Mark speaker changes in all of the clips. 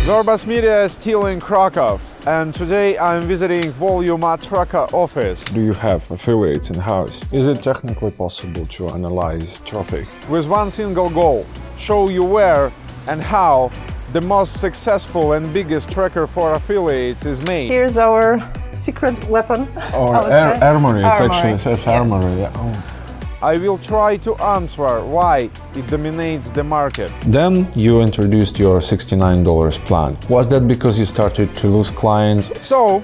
Speaker 1: ZorbasMedia is still in Krakow, and today I'm visiting Voluum tracker office.
Speaker 2: Do you have affiliates in-house? Is it technically possible to analyze traffic?
Speaker 1: With one single goal, show you where and how the most successful and biggest tracker for affiliates is made.
Speaker 3: Here's our secret weapon.
Speaker 2: Or armory, it actually says armory. Yeah. Oh.
Speaker 1: I will try to answer why it dominates the market.
Speaker 2: Then you introduced your $69 plan. Was that because you started to lose clients?
Speaker 1: So,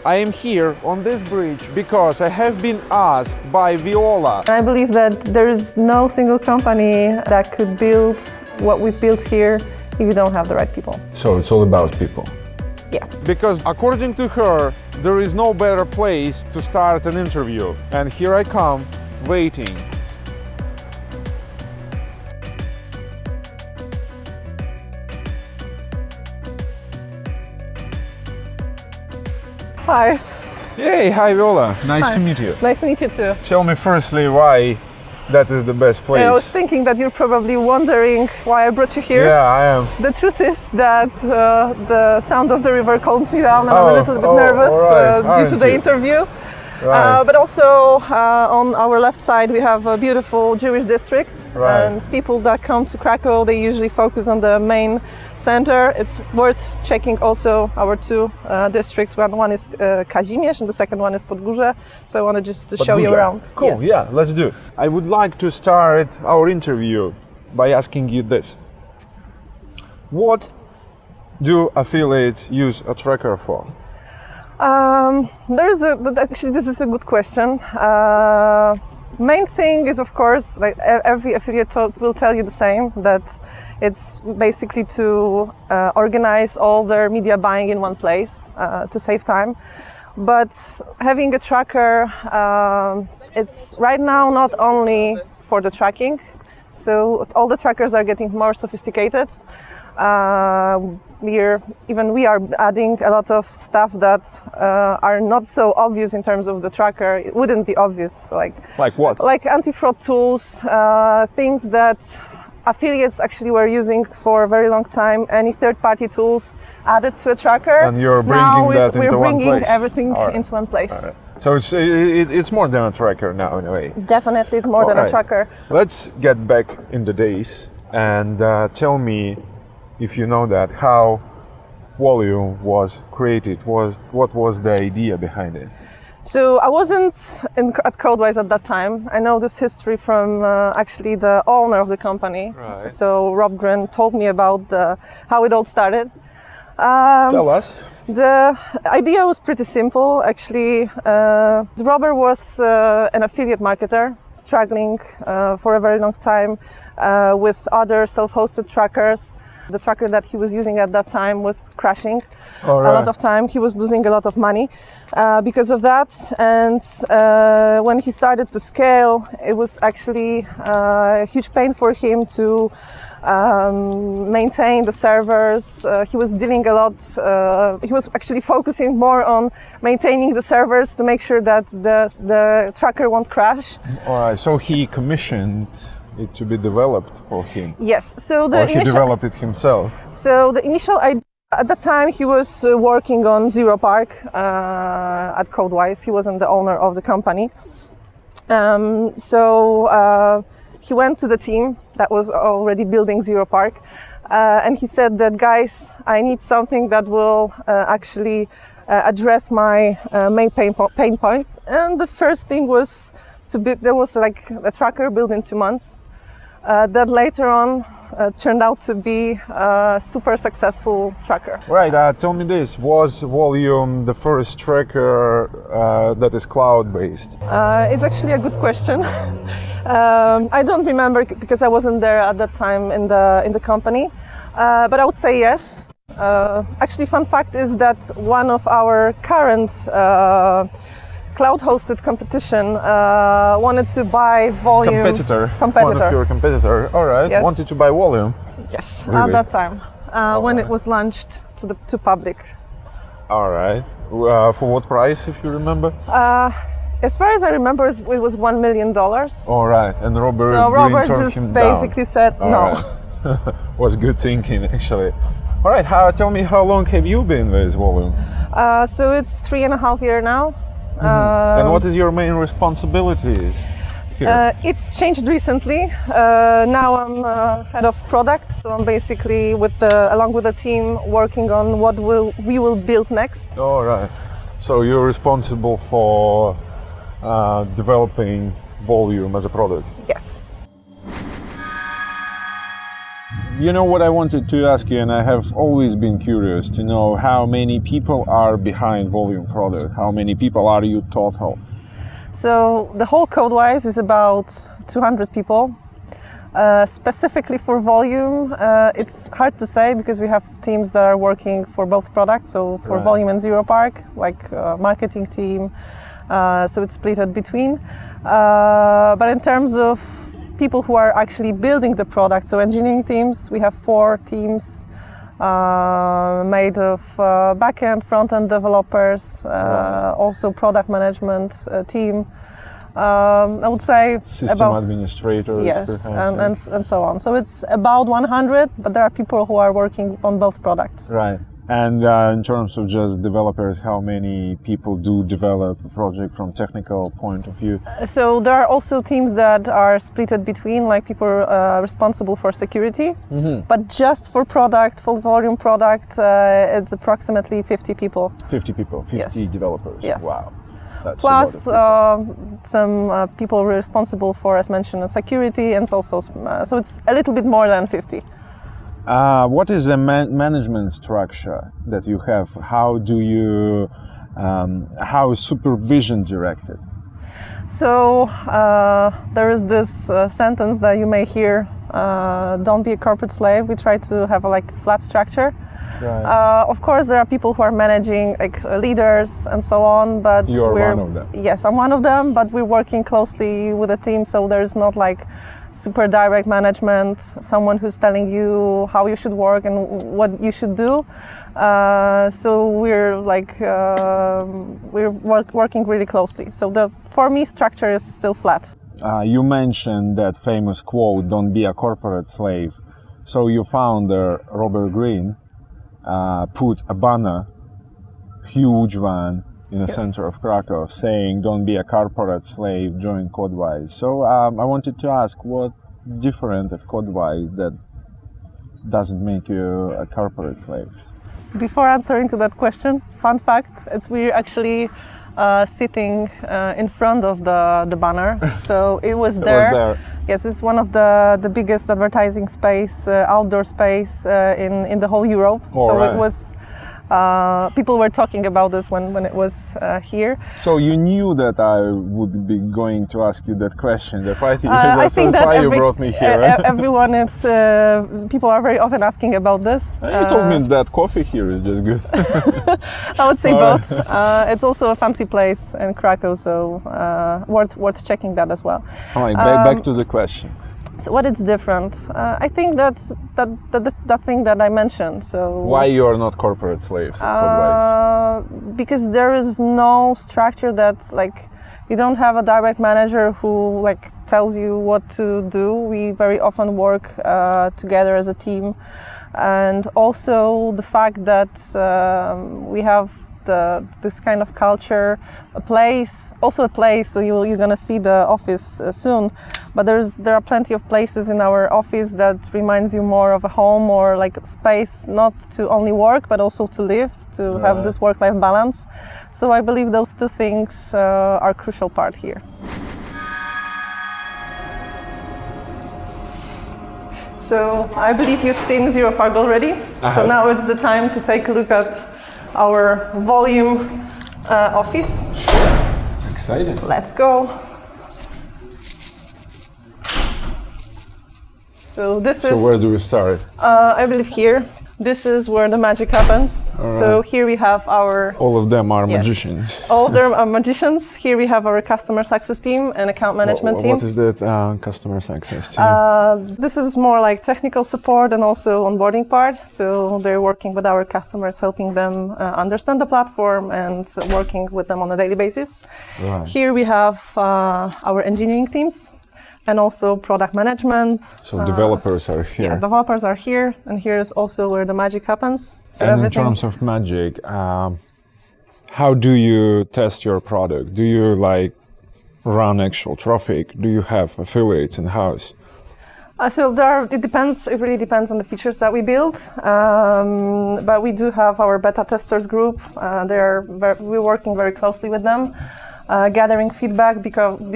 Speaker 1: I am here on this bridge because I have been asked by Wioleta.
Speaker 3: I believe that there is no single company that could build what we've built here if you don't have the right people.
Speaker 2: So it's all about people.
Speaker 3: Yeah.
Speaker 1: Because according to her, there is no better place to start an interview. And here I come, waiting.
Speaker 3: Hi.
Speaker 1: Hey, hi Viola. Nice
Speaker 3: Hi.
Speaker 1: to meet you.
Speaker 3: Nice to meet you too.
Speaker 1: Tell me firstly why that is the best place.
Speaker 3: I was thinking that you're probably wondering why I brought you here.
Speaker 1: Yeah, I am.
Speaker 3: The truth is that the sound of the river calms me down and I'm a little bit nervous due to the interview.
Speaker 1: Right.
Speaker 3: But also on our left side we have a beautiful Jewish district, and people that come to Krakow, they usually focus on the main center. It's worth checking also our two districts. One is Kazimierz and the second one is Podgórze. So I wanted just to show you around.
Speaker 1: Cool,
Speaker 3: Yes.
Speaker 1: yeah, let's do it. I would like to start our interview by asking you this. What do affiliates use a tracker for?
Speaker 3: Actually, this is a good question. Main thing is, of course, like every affiliate will tell you the same, that it's basically to organize all their media buying in one place to save time. But having a tracker, it's right now not only for the tracking, so all the trackers are getting more sophisticated. We are adding a lot of stuff that are not so obvious in terms of the tracker. It wouldn't be obvious, like
Speaker 1: what?
Speaker 3: Like anti-fraud tools, things that affiliates actually were using for a very long time. Any third-party tools added to a tracker.
Speaker 1: And you're bringing that into one place.
Speaker 3: We're bringing everything into one place.
Speaker 1: So it's more than a tracker now, in a way.
Speaker 3: Definitely, it's more than a tracker.
Speaker 1: Let's get back in the days and tell me, if you know that, how Voluum was created. What was the idea behind it?
Speaker 3: So I wasn't at Codewise at that time. I know this history from actually the owner of the company.
Speaker 1: Right.
Speaker 3: So Rob Grin told me about how it all started.
Speaker 1: Tell us.
Speaker 3: The idea was pretty simple. Actually, Robert was an affiliate marketer, struggling for a very long time with other self-hosted trackers. The tracker that he was using at that time was crashing a lot of time. He was losing a lot of money because of that. And when he started to scale, it was actually a huge pain for him to maintain the servers. He was dealing a lot. He was actually focusing more on maintaining the servers to make sure that the tracker won't crash.
Speaker 1: All right. So he commissioned it to be developed for him.
Speaker 3: Yes. So
Speaker 1: he developed it himself.
Speaker 3: So the initial idea, at that time he was working on Zero Park at Codewise. He wasn't the owner of the company. He went to the team that was already building Zero Park, and he said that, guys, I need something that will actually address my main pain points. And the first thing was there was like a tracker built in 2 months. That later on turned out to be a super successful tracker.
Speaker 1: Right, tell me this, was Voluum the first tracker that is cloud-based?
Speaker 3: It's actually a good question. I don't remember because I wasn't there at that time in the company, but I would say yes. Actually, fun fact is that one of our current cloud-hosted competition wanted to buy Voluum.
Speaker 1: Competitor. One of your competitor. All right.
Speaker 3: Yes.
Speaker 1: Wanted to buy Voluum.
Speaker 3: Yes,
Speaker 1: Really?
Speaker 3: at that time when it was launched to public.
Speaker 1: All right. For what price, if you remember? As
Speaker 3: far as I remember, it was $1 million.
Speaker 1: All right, and Robert turned
Speaker 3: just
Speaker 1: him
Speaker 3: basically
Speaker 1: down.
Speaker 3: said no.
Speaker 1: Right. Was good thinking, actually. All right, tell me, how long have you been with Volume?
Speaker 3: So it's 3.5 years now.
Speaker 1: And what is your main responsibilities here?
Speaker 3: It changed recently. Now I'm head of product, so I'm basically along with the team working on what we will build next.
Speaker 1: All right. So you're responsible for developing Volume as a product.
Speaker 3: Yes.
Speaker 2: You know what I wanted to ask you, and I have always been curious to know how many people are behind Volume product. How many people are you total?
Speaker 3: So the whole code-wise is about 200 people. Specifically for Volume, it's hard to say because we have teams that are working for both products. So for Volume and Zero Park, like marketing team, so it's split between. But in terms of people who are actually building the product, so engineering teams, we have 4 teams made of back-end, front-end developers, also product management team. I would say
Speaker 2: system administrators.
Speaker 3: Yes, and so on. So it's about 100, but there are people who are working on both products.
Speaker 2: Right. And in terms of just developers, how many people do develop a project from technical point of view?
Speaker 3: So there are also teams that are split between, like people responsible for security, but just for product, full volume product, it's approximately 50 people.
Speaker 2: 50 people, 50 developers.
Speaker 3: Yes.
Speaker 2: Wow. That's
Speaker 3: plus some people responsible for, as mentioned, security, and also so it's a little bit more than 50.
Speaker 2: What is the management structure that you have? How do you, how is supervision directed?
Speaker 3: So there is this sentence that you may hear, don't be a corporate slave. We try to have a flat structure.
Speaker 2: Right.
Speaker 3: Of course, there are people who are managing, like leaders and so on, but
Speaker 2: you're one of them.
Speaker 3: Yes, I'm one of them, but we're working closely with the team, so there's not super direct management, someone who's telling you how you should work and what you should do. So we're working really closely. So for me, structure is still flat.
Speaker 2: You mentioned that famous quote, "Don't be a corporate slave." So your founder, Robert Greene, put a banner, huge one, in the center of Krakow, saying, "Don't be a corporate slave, join Codewise." So I wanted to ask, what different at Codewise that doesn't make you a corporate slave?
Speaker 3: Before answering to that question, fun fact, we're actually sitting in front of the banner. So it was there. Yes, it's one of the biggest advertising space, outdoor space in the whole Europe. It was. People were talking about this when it was here.
Speaker 2: So you knew that I would be going to ask you that question. That's why you brought me here.
Speaker 3: Everyone is. People are very often asking about this.
Speaker 2: You told me that coffee here is just good.
Speaker 3: I would say both. It's also a fancy place in Krakow, so worth checking that as well.
Speaker 2: All right, back to the question.
Speaker 3: So what is different? I think that's that thing that I mentioned. So
Speaker 2: why you are not corporate slaves at Codewise?
Speaker 3: Because there is no structure that's you don't have a direct manager who tells you what to do. We very often work together as a team, and also the fact that we have this kind of culture, a place. So you're gonna see the office soon, but there are plenty of places in our office that reminds you more of a home or space, not to only work but also to live, to have this work-life balance. So I believe those two things are a crucial part here. So I believe you've seen Zero Park already. So now it's the time to take a look at our Volume office.
Speaker 2: Exciting.
Speaker 3: Let's go. So this is.
Speaker 2: So where do we start?
Speaker 3: I believe here. This is where the magic happens. So here we have our...
Speaker 2: All of them are
Speaker 3: Yes.
Speaker 2: magicians.
Speaker 3: All of them are magicians. Here we have our customer success team and account management team.
Speaker 2: What is that customer success team?
Speaker 3: This is more like technical support and also onboarding part. So they're working with our customers, helping them understand the platform and working with them on a daily basis.
Speaker 2: Right.
Speaker 3: Here we have our engineering teams and also product management.
Speaker 2: So developers are here.
Speaker 3: Yeah, developers are here, and here is also where the magic happens. So
Speaker 2: And in
Speaker 3: everything.
Speaker 2: terms of magic, how do you test your product? Do you like run actual traffic? Do you have affiliates in house?
Speaker 3: So it depends. It really depends on the features that we build. But we do have our beta testers group. We're working very closely with them, gathering feedback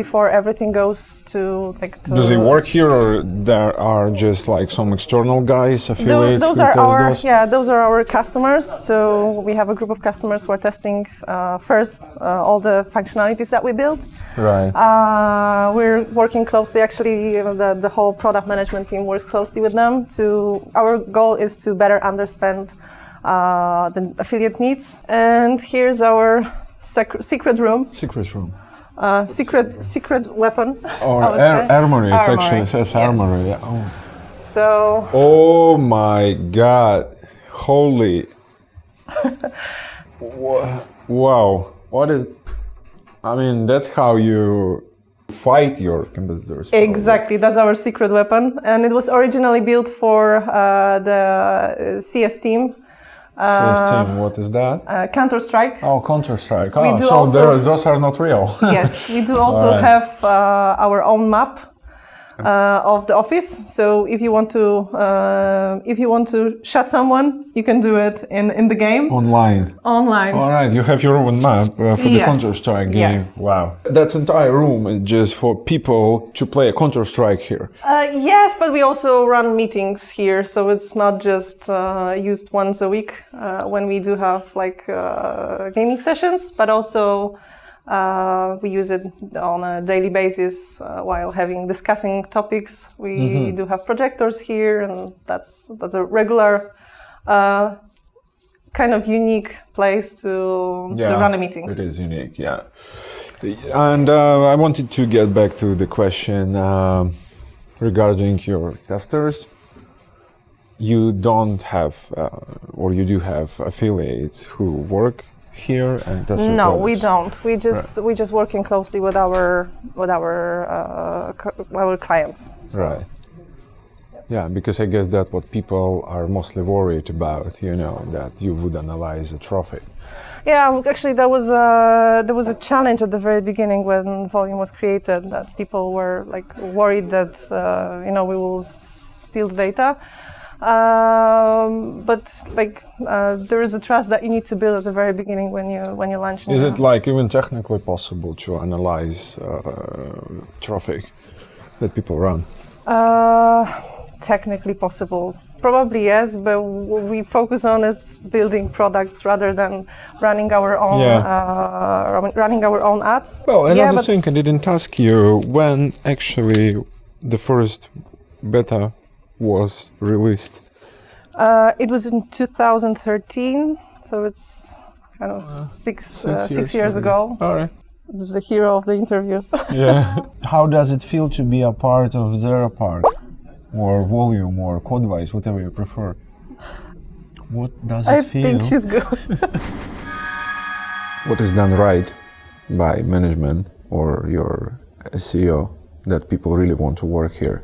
Speaker 3: before everything goes to
Speaker 2: Does it work here, or there are just like some external guys, affiliates
Speaker 3: Those
Speaker 2: who
Speaker 3: are
Speaker 2: test
Speaker 3: our
Speaker 2: those?
Speaker 3: those are our customers. So we have a group of customers who are testing first all the functionalities that we build.
Speaker 2: Right.
Speaker 3: We're working closely. Actually, the whole product management team works closely with them. Our goal is to better understand the affiliate needs. And here's our secret room.
Speaker 2: Secret room.
Speaker 3: Secret weapon.
Speaker 2: Or
Speaker 3: I would say.
Speaker 2: armory. It
Speaker 3: Armory,
Speaker 2: actually says
Speaker 3: yes.
Speaker 2: armory. Yeah. Oh.
Speaker 3: So
Speaker 2: Oh my God! Holy! Wow! What is? I mean, that's how you fight your competitors.
Speaker 3: exactly, that's our secret weapon, and it was originally built for the CS team.
Speaker 2: CS team, what is that?
Speaker 3: Counter-Strike.
Speaker 2: Oh, Counter-Strike.
Speaker 3: We
Speaker 2: Oh,
Speaker 3: do
Speaker 2: so
Speaker 3: also-
Speaker 2: those are not real.
Speaker 3: Yes, we do also
Speaker 2: Alright.
Speaker 3: have our own map of the office. So if you want to shut someone, you can do it in the game
Speaker 2: Online.
Speaker 3: online.
Speaker 2: All right, you have your own map for the
Speaker 3: Yes.
Speaker 2: Counter-Strike game.
Speaker 3: Yes.
Speaker 2: Wow. That entire room is just for people to play a Counter-Strike here.
Speaker 3: Yes, but we also run meetings here, so it's not just used once a week when we do have like gaming sessions, but also we use it on a daily basis while discussing topics. We do have projectors here, and that's a regular kind of unique place to run a meeting.
Speaker 2: It is unique, yeah. And I wanted to get back to the question regarding your testers. You don't have, or you do have affiliates who work here and test your
Speaker 3: No,
Speaker 2: products?
Speaker 3: we don't. We just working closely with our clients.
Speaker 2: Right. Yeah, because I guess that's what people are mostly worried about, that you would analyze the traffic.
Speaker 3: Yeah, actually, there was a challenge at the very beginning when Volume was created, that people were like worried that we will steal the data. But there is a trust that you need to build at the very beginning when you launch.
Speaker 2: Is it like even technically possible to analyze traffic that people run?
Speaker 3: Technically possible? Probably yes, but what we focus on is building products rather than running our own ads.
Speaker 2: Well, another
Speaker 3: but
Speaker 2: thing I didn't ask you, when actually the first beta was released?
Speaker 3: It was in 2013, so it's kind of six years ago.
Speaker 2: All right.
Speaker 3: This is the hero of the interview.
Speaker 2: Yeah. How does it feel to be a part of ZeroPark, or Volume, or Codewise, whatever you prefer? What does it
Speaker 3: I
Speaker 2: feel?
Speaker 3: think she's good.
Speaker 2: What is done right by management or your CEO that people really want to work here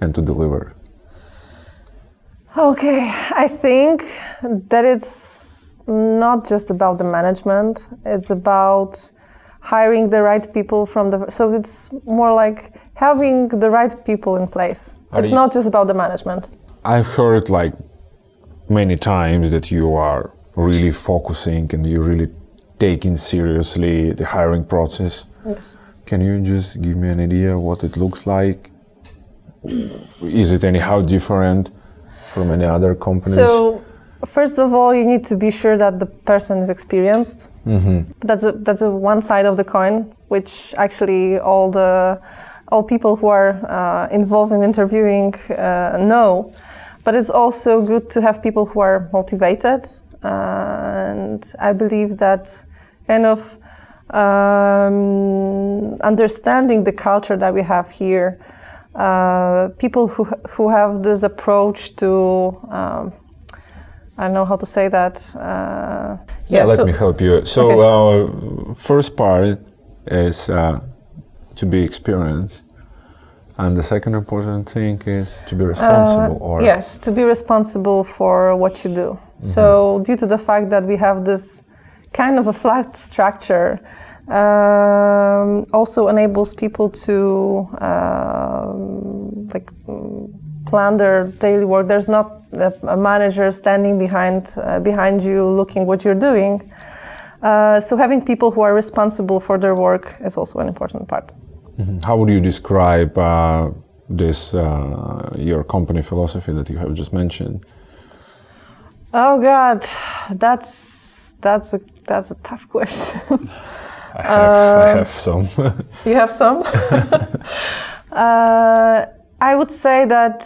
Speaker 2: and to deliver?
Speaker 3: Okay, I think that it's not just about the management, it's about hiring the right people so it's more like having the right people in place. It's not just about the management.
Speaker 2: I've heard many times that you are really focusing and you're really taking seriously the hiring process.
Speaker 3: Yes.
Speaker 2: Can you just give me an idea what it looks like? Is it anyhow different from any other companies?
Speaker 3: So, first of all, you need to be sure that the person is experienced. Mm-hmm. That's a one side of the coin, which actually all people who are involved in interviewing know. but it's also good to have people who are motivated. And I believe that kind of understanding the culture that we have here, people who have this approach to, I don't know how to say that.
Speaker 2: Let me help you. So
Speaker 3: Okay.
Speaker 2: First part is to be experienced. And the second important thing is to be responsible.
Speaker 3: Yes, to be responsible for what you do. Mm-hmm. So due to the fact that we have this kind of a flat structure, also enables people to plan their daily work. There's not a manager standing behind you looking what you're doing. So having people who are responsible for their work is also an important part.
Speaker 2: Mm-hmm. How would you describe this your company philosophy that you have just mentioned?
Speaker 3: Oh God, that's a tough question.
Speaker 2: I have some.
Speaker 3: You have some? I would say that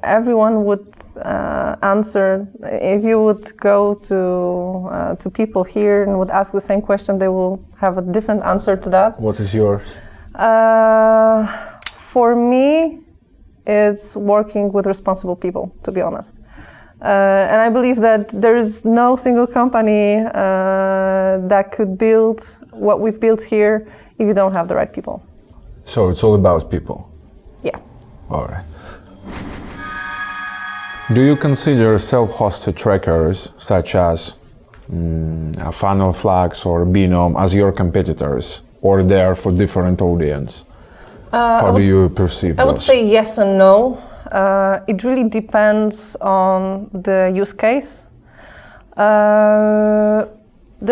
Speaker 3: everyone would answer. If you would go to people here and would ask the same question, they will have a different answer to that.
Speaker 2: What is yours?
Speaker 3: For me, it's working with responsible people, to be honest. And I believe that there is no single company that could build what we've built here if you don't have the right people.
Speaker 2: So it's all about people?
Speaker 3: Yeah.
Speaker 2: All right. Do you consider self-hosted trackers such as Funnel Flags or Binom as your competitors, or they are for different audience? How do you perceive those?
Speaker 3: I would say yes and no. It really depends on the use case. There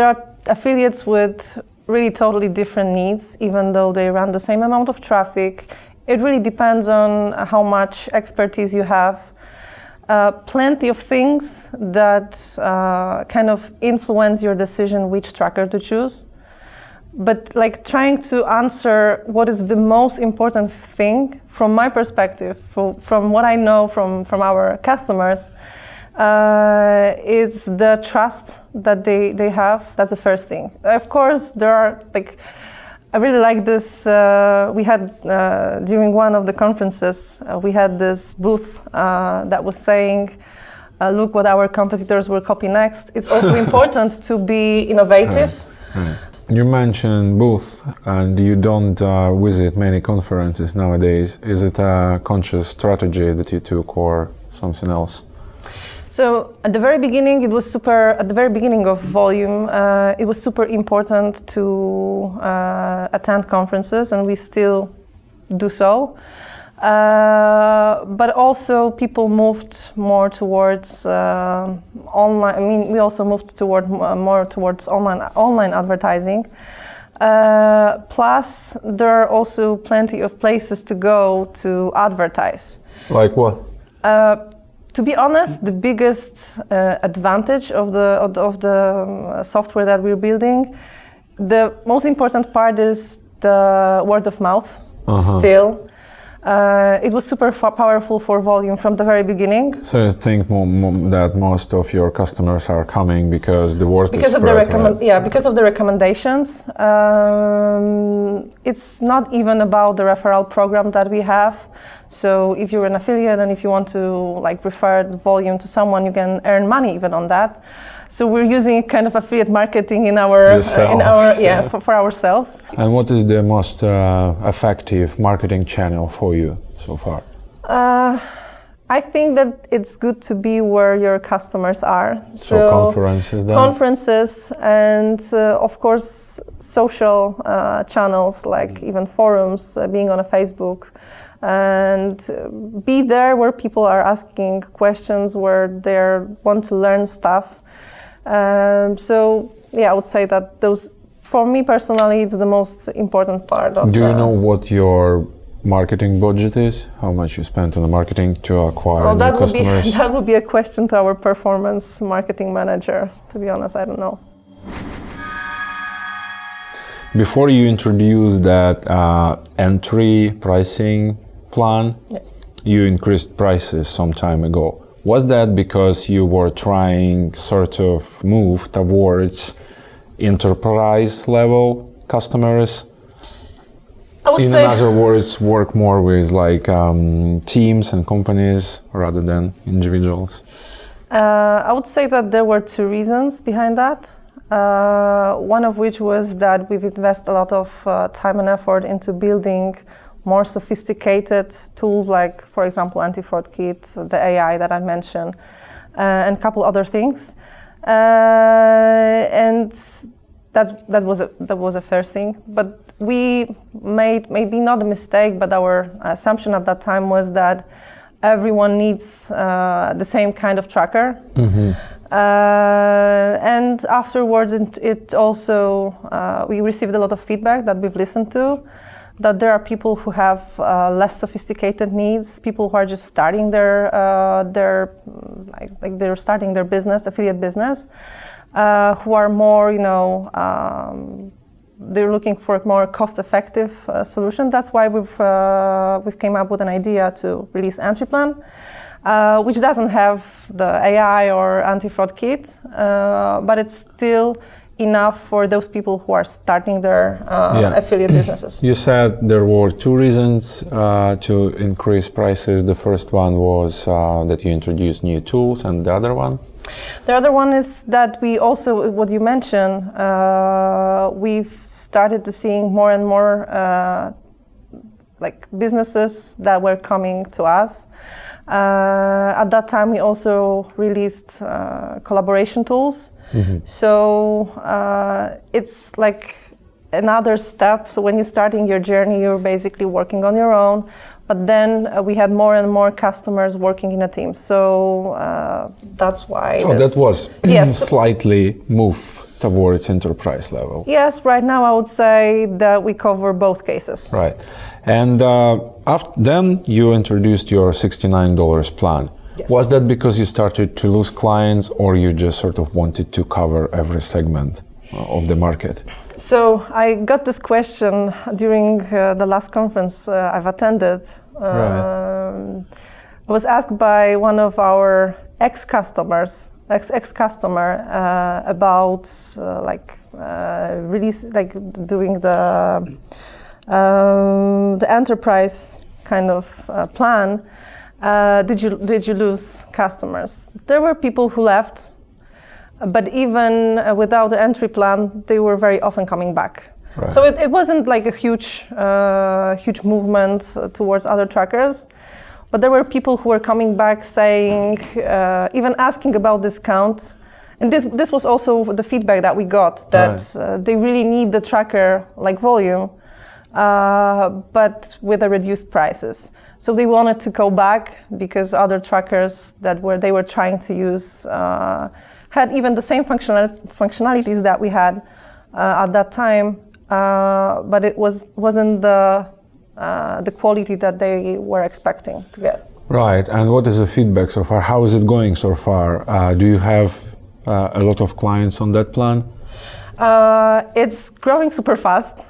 Speaker 3: are affiliates with really totally different needs, even though they run the same amount of traffic. It really depends on how much expertise you have. Plenty of things that kind of influence your decision which tracker to choose. But like trying to answer what is the most important thing from my perspective, from what I know from our customers, is the trust that they have. That's the first thing. Of course, there are I really like this. We had during one of the conferences, we had this booth that was saying, look what our competitors will copy next. It's also important to be innovative.
Speaker 2: Right. You mentioned booth, and you don't visit many conferences nowadays. Is it a conscious strategy that you took, or something else?
Speaker 3: So at the very beginning, at the very beginning of Volume, it was super important to attend conferences, and we still do so. But also people moved more towards online. I mean, we also moved more towards online advertising. Plus, there are also plenty of places to go to advertise.
Speaker 2: Like what?
Speaker 3: To be honest, the biggest advantage of the software that we're building, the most important part is the word of mouth. Still. It was super powerful for Volume from the very beginning.
Speaker 2: So you think that most of your customers are coming because the word is spread?
Speaker 3: Because of the recommendations. It's not even about the referral program that we have. So if you're an affiliate and if you want to refer the Volume to someone, you can earn money even on that. So we're using kind of affiliate marketing for ourselves.
Speaker 2: And what is the most effective marketing channel for you so far?
Speaker 3: I think that it's good to be where your customers are.
Speaker 2: So conferences then?
Speaker 3: Conferences and of course social channels like even forums, being on a Facebook. And be there where people are asking questions, where they want to learn stuff. I would say that those, for me personally, it's the most important part of.
Speaker 2: Do you know what your marketing budget is? How much you spend on the marketing to acquire new customers?
Speaker 3: That would be a question to our performance marketing manager. To be honest, I don't know.
Speaker 2: Before you introduce that entry pricing plan, you increased prices some time ago. Was that because you were trying sort of move towards enterprise level customers?
Speaker 3: I would
Speaker 2: In
Speaker 3: say,
Speaker 2: other words, work more with like teams and companies rather than individuals?
Speaker 3: I would say that there were two reasons behind that. One of which was that we've invested a lot of time and effort into building more sophisticated tools like, for example, anti-fraud kit, the AI that I mentioned, and a couple other things. And that was a first thing. But we made maybe not a mistake, but our assumption at that time was that everyone needs the same kind of tracker.
Speaker 2: Mm-hmm.
Speaker 3: And afterwards, it also we received a lot of feedback that we've listened to, that there are people who have less sophisticated needs, people who are just starting they're starting their business, affiliate business, who are more, they're looking for a more cost-effective solution. That's why we've came up with an idea to release entry plan, which doesn't have the AI or anti-fraud kit, but it's still enough for those people who are starting their affiliate businesses.
Speaker 2: You said there were two reasons to increase prices. The first one was that you introduced new tools, and the other one?
Speaker 3: The other one is that we also, what you mentioned, we've started to seeing more and more like businesses that were coming to us. At that time, we also released collaboration tools. Mm-hmm. So it's like another step. So when you're starting your journey, you're basically working on your own. But then we had more and more customers working in a team. So that's why.
Speaker 2: So that was
Speaker 3: yes.
Speaker 2: slightly move towards enterprise level.
Speaker 3: Yes, right now I would say that we cover both cases.
Speaker 2: Right. And then you introduced your $69 plan.
Speaker 3: Yes.
Speaker 2: Was that because you started to lose clients, or you just sort of wanted to cover every segment of the market?
Speaker 3: So I got this question during the last conference I've attended.
Speaker 2: Right.
Speaker 3: I was asked by one of our ex-customer about doing the enterprise kind of plan. Did you lose customers? There were people who left, but even without the entry plan, they were very often coming back.
Speaker 2: Right.
Speaker 3: So it wasn't like a huge movement towards other trackers, but there were people who were coming back saying, even asking about discount. And this was also the feedback that we got, that they really need the tracker like Volume, but with the reduced prices. So they wanted to go back because other trackers that they were trying to use had even the same functionalities that we had at that time, but it wasn't the quality that they were expecting to get.
Speaker 2: Right. And what is the feedback so far? How is it going so far? Do you have a lot of clients on that plan?
Speaker 3: It's growing super fast.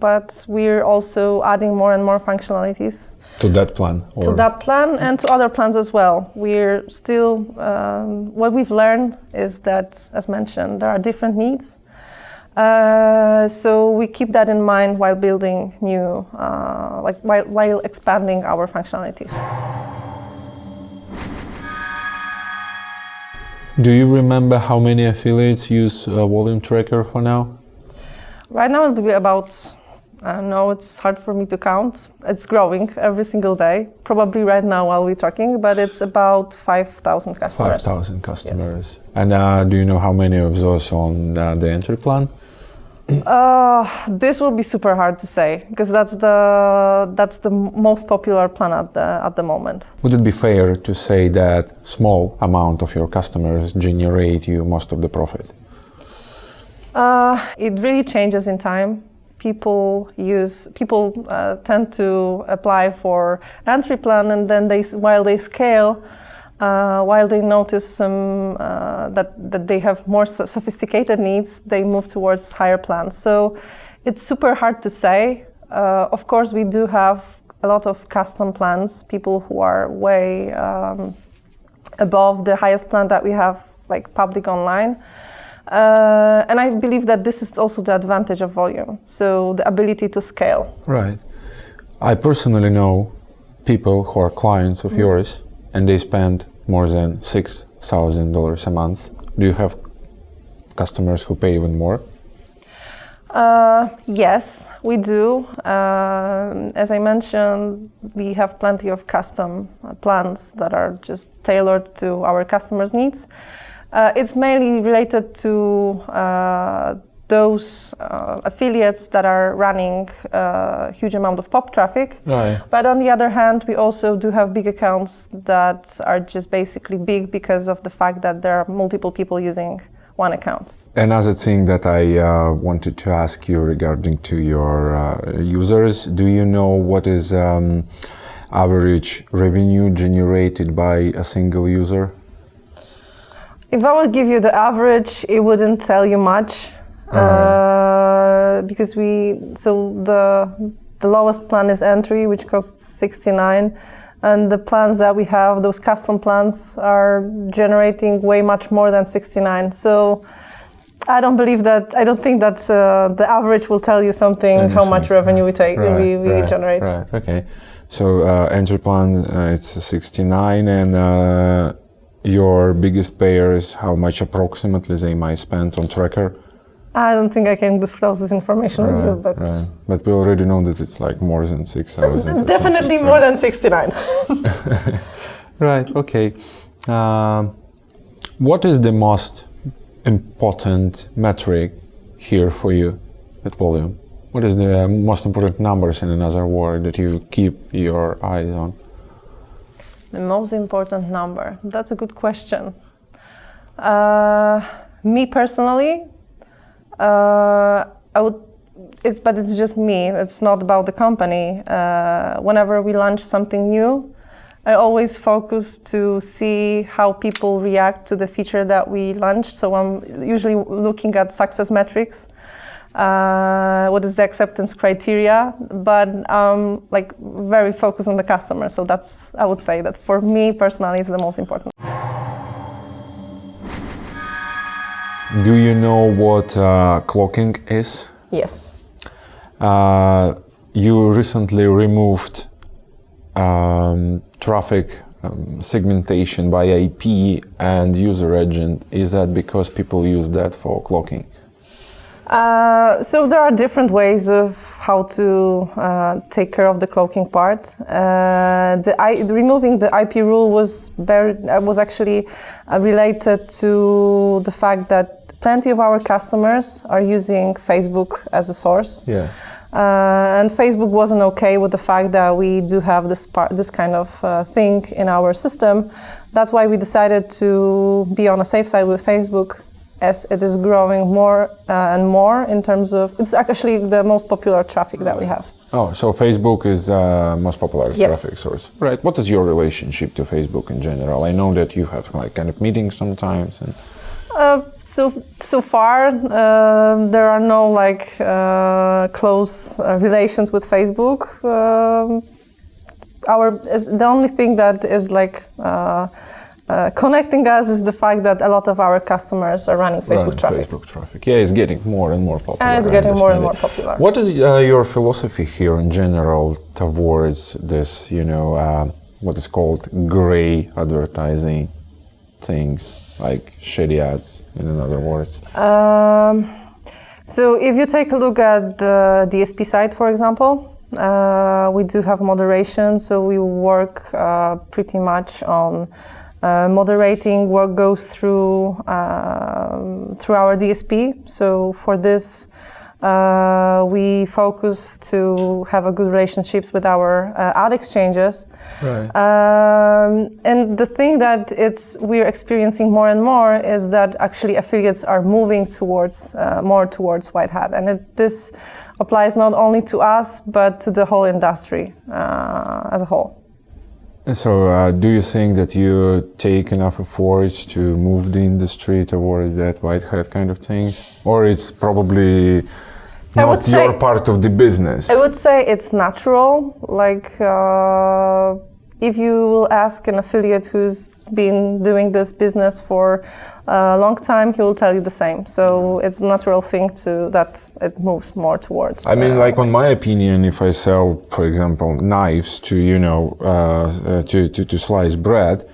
Speaker 3: But we're also adding more and more functionalities
Speaker 2: to that plan.
Speaker 3: To that plan and to other plans as well. We're still, what we've learned is that, as mentioned, there are different needs. So we keep that in mind while building new, while expanding our functionalities.
Speaker 2: Do you remember how many affiliates use Volume Tracker for now?
Speaker 3: Right now it will be about, I don't know, it's hard for me to count. It's growing every single day, probably right now while we're talking, but it's about 5,000 customers.
Speaker 2: 5,000 customers.
Speaker 3: Yes.
Speaker 2: And do you know how many of those on the entry plan?
Speaker 3: This will be super hard to say, because that's the most popular plan at the moment.
Speaker 2: Would it be fair to say that small amount of your customers generate you most of the profit?
Speaker 3: It really changes in time. People tend to apply for entry plan, and then while they scale, while they notice some that they have more sophisticated needs, they move towards higher plans. So it's super hard to say. Of course, we do have a lot of custom plans, people who are way above the highest plan that we have, like public online. And I believe that this is also the advantage of Volume, so the ability to scale.
Speaker 1: Right. I personally know people who are clients of yours, and they spend more than $6,000 a month. Do you have customers who pay even more?
Speaker 3: Yes, we do. As I mentioned, we have plenty of custom plans that are just tailored to our customers' needs. It's mainly related to those affiliates that are running a huge amount of pop traffic.
Speaker 1: Right.
Speaker 3: But on the other hand, we also do have big accounts that are just basically big because of the fact that there are multiple people using one account.
Speaker 1: Another thing that I wanted to ask you regarding to your users, do you know what is average revenue generated by a single user?
Speaker 3: If I would give you the average, it wouldn't tell you much. Because the lowest plan is entry, which costs 69, and the plans that we have, those custom plans, are generating way much more than 69. So I don't think that the average will tell you something, how much revenue we generate.
Speaker 1: Right. Okay. So entry plan it's 69, and your biggest payers, how much approximately they might spend on tracker?
Speaker 3: I don't think I can disclose this information with you, but...
Speaker 1: Right. But we already know that it's like more than 6,000.
Speaker 3: Definitely more than 69.
Speaker 1: Right, okay. What is the most important metric here for you at Volume? What is the most important numbers, in another word, that you keep your eyes on?
Speaker 3: The most important number? That's a good question. Me personally, it's just me. It's not about the company. Whenever we launch something new, I always focus to see how people react to the feature that we launched. So I'm usually looking at success metrics. What is the acceptance criteria? But like very focused on the customer. So I would say that for me personally, it's the most important.
Speaker 1: Do you know what clocking is?
Speaker 3: Yes.
Speaker 1: You recently removed traffic segmentation by IP and user agent. Is that because people use that for clocking?
Speaker 3: So there are different ways of how to take care of the cloaking part. Removing the IP rule was actually related to the fact that plenty of our customers are using Facebook as a source.
Speaker 1: Yeah.
Speaker 3: And Facebook wasn't okay with the fact that we do have this kind of thing in our system. That's why we decided to be on a safe side with Facebook, as it is growing more and more in terms of, it's actually the most popular traffic that we have.
Speaker 1: Oh, so Facebook is most popular
Speaker 3: Yes.
Speaker 1: traffic source. Right. What is your relationship to Facebook in general? I know that you have like kind of meetings sometimes. And
Speaker 3: So far, there are no close relations with Facebook. The only thing that is connecting us is the fact that a lot of our customers are running Facebook traffic.
Speaker 1: Facebook traffic. Yeah, it's getting more and more popular.
Speaker 3: And it's getting more and more popular.
Speaker 1: What is your philosophy here in general towards this, what is called gray advertising things, like shady ads, in other words?
Speaker 3: So if you take a look at the DSP side, for example, we do have moderation, so we work pretty much on moderating what goes through our DSP. So for this, we focus to have a good relationships with our ad exchanges.
Speaker 1: Right.
Speaker 3: And the thing that we're experiencing more and more is that actually affiliates are moving towards more towards white hat, and this applies not only to us but to the whole industry as a whole.
Speaker 1: So, do you think that you take enough efforts to move the industry towards that white hat kind of things, or it's probably not your part of the business.
Speaker 3: I would say it's natural. Like, if you will ask an affiliate who's been doing this business for a long time, he will tell you the same. So it's a natural thing that it moves more towards.
Speaker 1: I mean, like, on my opinion, if I sell, for example, knives to, to slice bread,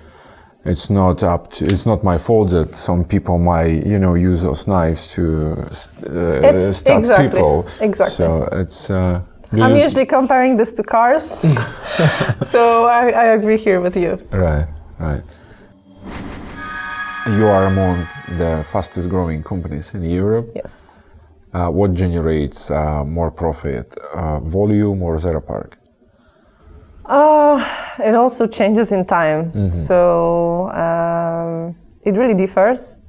Speaker 1: it's not my fault that some people might, use those knives to stab people.
Speaker 3: Exactly.
Speaker 1: So it's.
Speaker 3: I'm usually comparing this to cars, so I agree here with you.
Speaker 1: Right. You are among the fastest growing companies in Europe.
Speaker 3: Yes.
Speaker 1: What generates more profit, Voluum or ZorbasMedia?
Speaker 3: It also changes in time, so it really differs.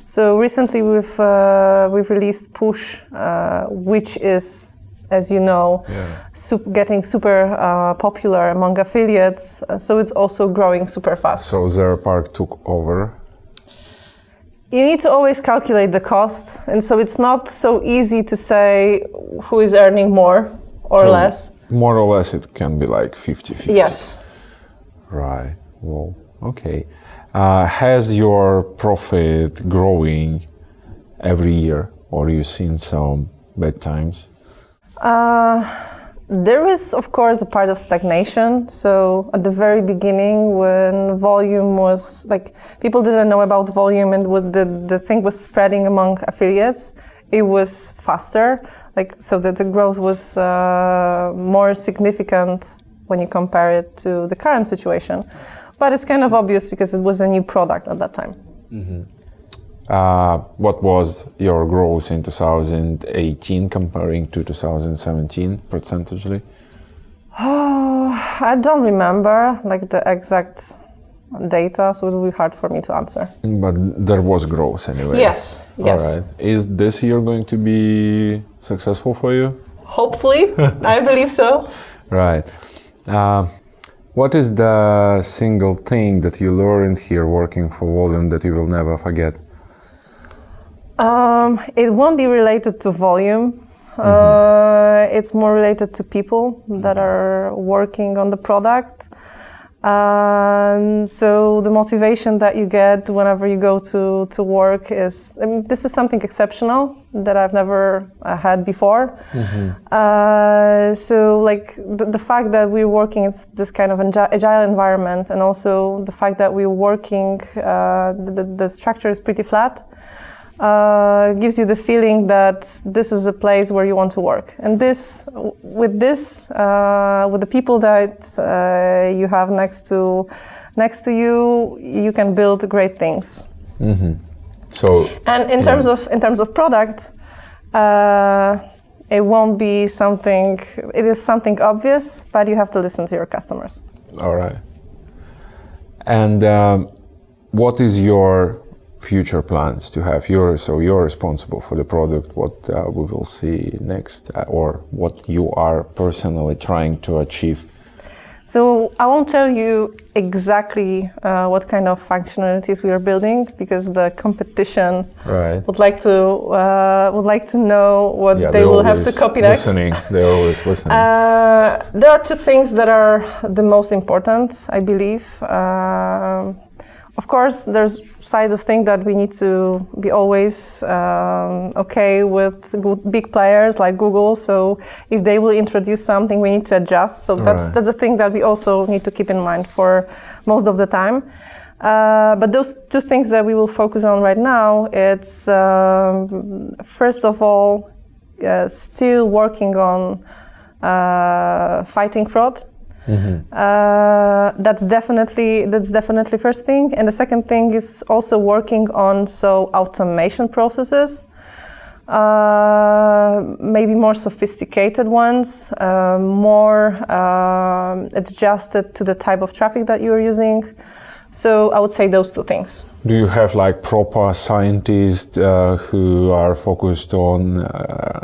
Speaker 3: So recently we've released Push, which is, as you know, getting super popular among affiliates. So it's also growing super fast.
Speaker 1: So ZorbasMedia took over.
Speaker 3: You need to always calculate the cost, and so it's not so easy to say who is earning more or less.
Speaker 1: More or less, it can be like 50-50.
Speaker 3: Yes.
Speaker 1: Right. Well, okay. Has your profit growing every year, or you seen some bad times?
Speaker 3: There is, of course, a part of stagnation. So at the very beginning, when Volume was, like, people didn't know about Volume and the thing was spreading among affiliates, it was faster. Like, so that the growth was more significant when you compare it to the current situation. But it's kind of obvious because it was a new product at that time.
Speaker 1: What was your growth in 2018 comparing to 2017 percentagely?
Speaker 3: I don't remember like the exact data, so it will be hard for me to answer.
Speaker 1: But there was growth anyway.
Speaker 3: Yes.
Speaker 1: All right. Is this year going to be successful for you?
Speaker 3: Hopefully, I believe so.
Speaker 1: Right. What is the single thing that you learned here working for Volume that you will never forget?
Speaker 3: It won't be related to volume. It's more related to people that are working on the product. So the motivation that you get whenever you go to work is, I mean, this is something exceptional that I've never had before. So like the fact that we're working in this kind of agile environment, and also the fact that we're working, the structure is pretty flat, gives you the feeling that this is a place where you want to work. And with the people that you have next to you, you can build great things.
Speaker 1: So,
Speaker 3: and in terms of product, it won't be something. It is something obvious, but you have to listen to your customers.
Speaker 1: All right. And what is your future plans to have? You're responsible for the product. What we will see next, or what you are personally trying to achieve?
Speaker 3: So I won't tell you exactly what kind of functionalities we are building, because the competition would like to know what they will have to copy next.
Speaker 1: They're always listening.
Speaker 3: There are two things that are the most important, I believe. Of course, there's side of thing that we need to be always okay with big players like Google. So if they will introduce something, we need to adjust. So that's a thing that we also need to keep in mind for most of the time. But those two things that we will focus on right now, it's first of all, still working on fighting fraud. That's definitely first thing, and the second thing is also working on automation processes, maybe more sophisticated ones, more adjusted to the type of traffic that you are using. So I would say those two things.
Speaker 1: Do you have like proper scientists who are focused on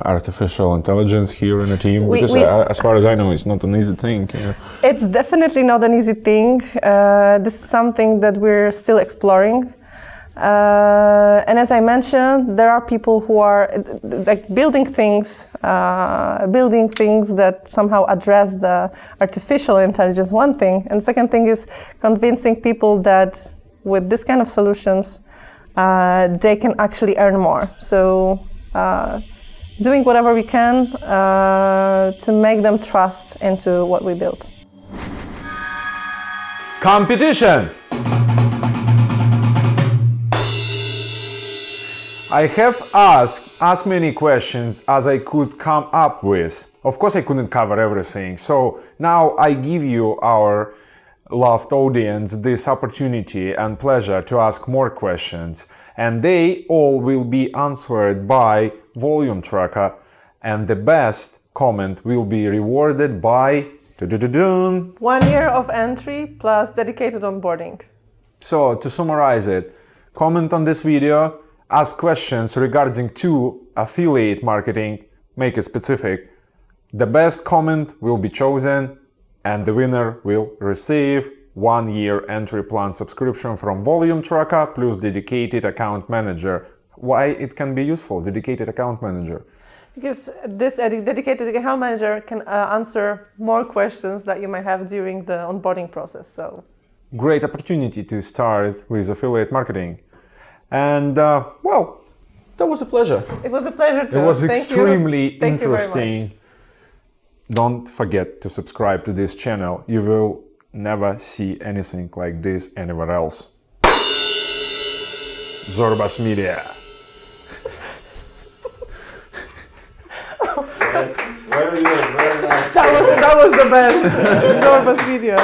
Speaker 1: artificial intelligence here in the team? Because as far as I know, it's not an easy thing. You know?
Speaker 3: It's definitely not an easy thing. This is something that we're still exploring. And as I mentioned, there are people who are like building things that somehow address the artificial intelligence, one thing. And second thing is convincing people that with this kind of solutions, they can actually earn more. So doing whatever we can to make them trust into what we built.
Speaker 2: Competition! I have asked as many questions as I could come up with. Of course, I couldn't cover everything. So now I give you, our loved audience, this opportunity and pleasure to ask more questions. And they all will be answered by Volume Tracker. And the best comment will be rewarded by
Speaker 3: 1 year of entry plus dedicated onboarding.
Speaker 2: So to summarize it, comment on this video, ask questions regarding to affiliate marketing, make it specific. The best comment will be chosen and the winner will receive 1 year entry plan subscription from Volume Tracker plus dedicated account manager. Why it can be useful, dedicated account manager?
Speaker 3: Because this dedicated account manager can answer more questions that you might have during the onboarding process. So,
Speaker 2: great opportunity to start with affiliate marketing. And well, that was a pleasure.
Speaker 3: It was a pleasure too.
Speaker 2: It was
Speaker 3: Thank
Speaker 2: extremely
Speaker 3: you. Thank you very
Speaker 2: interesting.
Speaker 3: much.
Speaker 2: Don't forget to subscribe to this channel. You will never see anything like this anywhere else. ZorbasMedia.
Speaker 1: That's very nice.
Speaker 3: That was the best. ZorbasMedia.